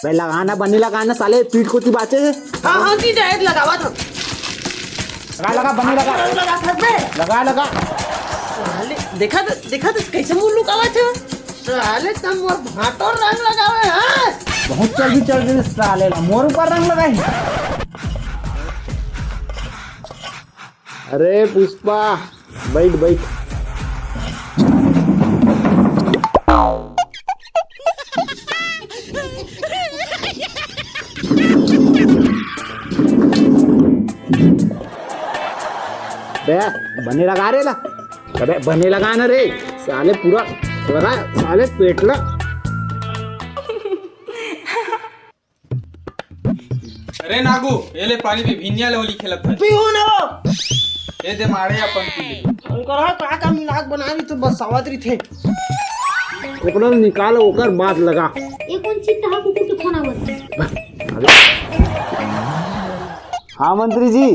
भाई लगाना बनी लगाना साले पीठ को बाचे है। हाँ हाँ जी जायद लगावा था। लगा बनी लगा लगा था बे। लगा साले देखा तो कैसे मुंह लुकावा थे। साले तुम मोर भाटो रंग लगावे हैं। बहुत जल्दी चल गई साले मोर ऊपर रंग लगाई। अरे पुष्पा बैठ बे बने लगा रे ला अबे बने लगाना रे साले पूरा लगा साले पेटला। अरे नागू ये ले पानी भी भिनिया ले होली खेलत है। पीहू ना वो। ये दे मारे अपन पी ले। उनको रहा का मिलाक बना रही तो बस सावत्री थे। ओकरा निकालो ओकर बात लगा। ये कौन चीज कहाँ कुकुर के फोन आवत। हाँ मंत्री जी।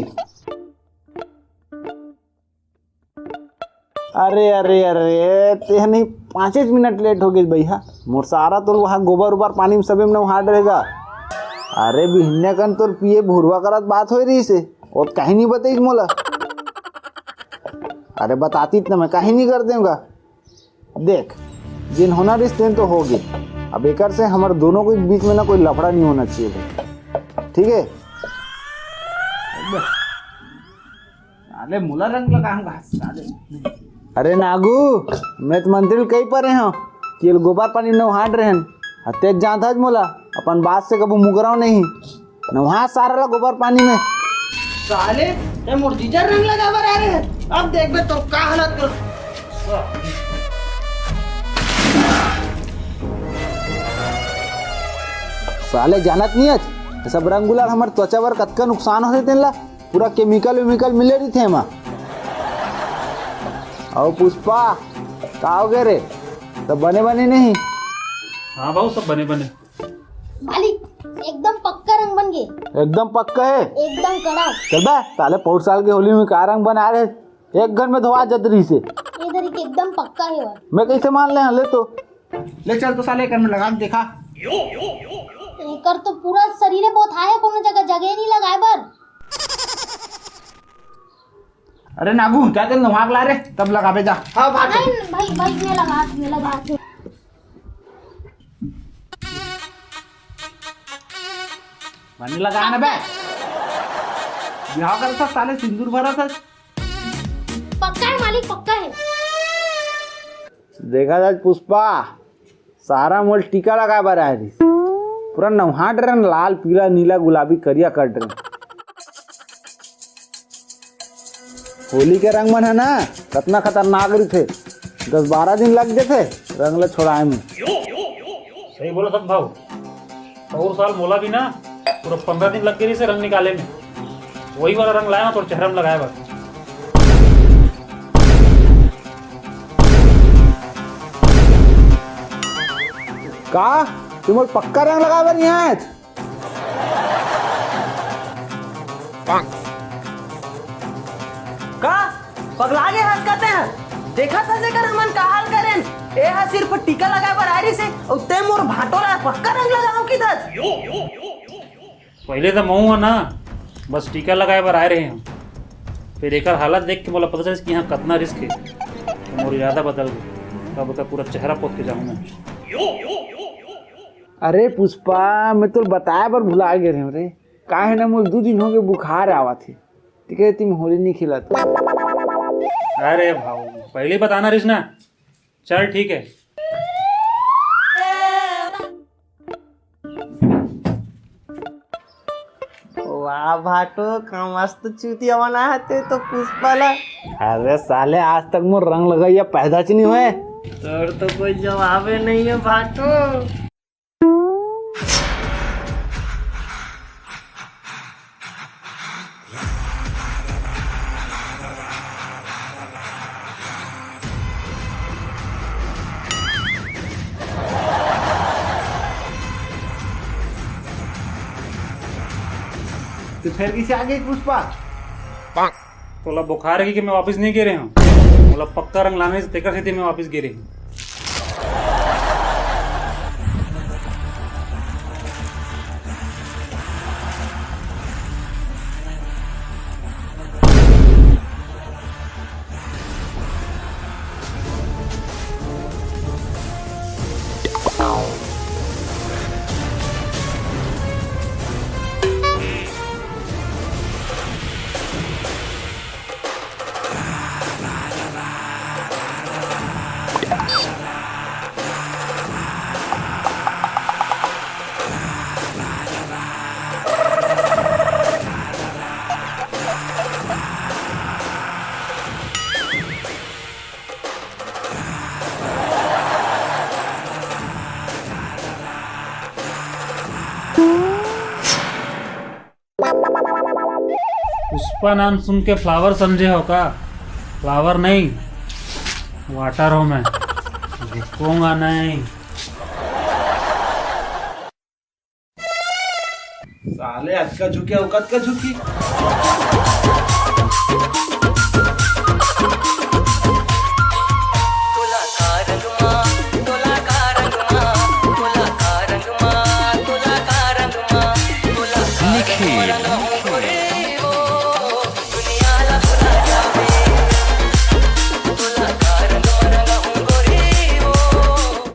अरे ते नहीं 5 मिनट लेट हो गई भैया मोर सारा तो वहाँ गोबर उबर पानी में सबे में नहा रहेगा। अरे बिहन्या कन तोर पिए भुरवा करत बात हो रही से और कहीं नहीं बताई मोला। अरे बताती तो मैं कहीं नहीं कर दूंगा। देख जिन होना रिश्ते तो हो गए अब एकर से हमारे दोनों के बीच में ना कोई लफड़ा नहीं होना चाहिए ठीक है। अरे मुला रंग लगाऊंगा। अरे नागू मैं तो मंत्री कई पर हैं कि गोबर पानी नहाट रहे तेज जान था मोला अपन बात से कबू मुकराओ नहीं नहा सारा गोबर पानी में। साले ये मोर जीजा रंग लगावा रहे हैं। अब देख बे तो का हालत कर। साले जानत नहीं है सब रंग गुलाल हमारे त्वचा पर कतका नुकसान होते तेला पूरा केमिकल मिले रही थे वहाँ। और पुष्पा का हो गए रे सब बने नहीं। हाँ भाऊ सब बने मालिक एकदम पक्का रंग बन गए। एकदम पक्का है एकदम कड़ा। चल बे साले 5 साल की होली में का रंग बना रहे एक घर में धोआ जतरी से इधर ही एकदम पक्का है वो। मैं कैसे मान ले ले तो ले चल तो साले घर में लगा के देखा। एकर तो पूरा शरीर बहुत है कोनो जगह नहीं लगाए बर। अरे नागू क्या तेल नहाक ला रे तब लगावे जा। हाँ भाट नहीं भाई मैं लगा बने लगा ना बे ब्याह करता साले सिंदूर भरा था। पक्का है मालिक पक्का है। देखा जाए पुष्पा सारा मोल टीका लगा बा रहा है पूरा नहाट रहे लाल पीला नीला गुलाबी करिया कट रहे। होली के रंग मन है ना कितना खतरनाक रही थे 10-12 दिन लग गए थे रंग ले छोड़ाए में। सही बोला सब भाऊ और साल मोला भी ना पूरा 15 दिन लग गए से रंग निकाले में वही वाला रंग लाया तो चेहरा में लगाया बस। का तुम पक्का रंग लगा बा यहाँ का पगला के हंस करते हैं। देखा था जेकर हमन का हाल करें ए हा सिर्फ टीका लगा पर आरी से और ते मोर भाटो ला पक्का रंग लगाऊं की था। पहले तो मऊ ना बस टीका लगाए पर आए रहे हैं फिर एक हालत देख के बोला पता चल कि यहाँ कितना रिस्क है तो मोर इरादा बदल गया तब का पूरा चेहरा पोत के जाऊँ मैं। अरे पुष्पा मैं तो बताया पर भुला गए रे का है ना मुझे 2 दिन हो गए बुखार आवा थे ठीक है तुम होली नहीं खिला तो। अरे भाऊ पहले बताना रिस ना चल ठीक है। वाह भाटो का मस्त चूतिया बना है तो पुष्पाला। अरे साले आज तक मोर रंग लगाइया पैदा च नहीं हुए तोर तो कोई जवाब नहीं है भाटो। तो फिर किसी आगे पुष्पा बोला बुखार है कि मैं वापस नहीं गिरे हूँ बोला पक्का रंग लाने से तेकर से मैं वापस गिरे हूँ। पुष्पा नाम सुन के फ्लावर समझे हो का? फ्लावर नहीं, वाटर हो मैं, रुकूंगा नहीं। साले आज का झुके औकात का झुकी।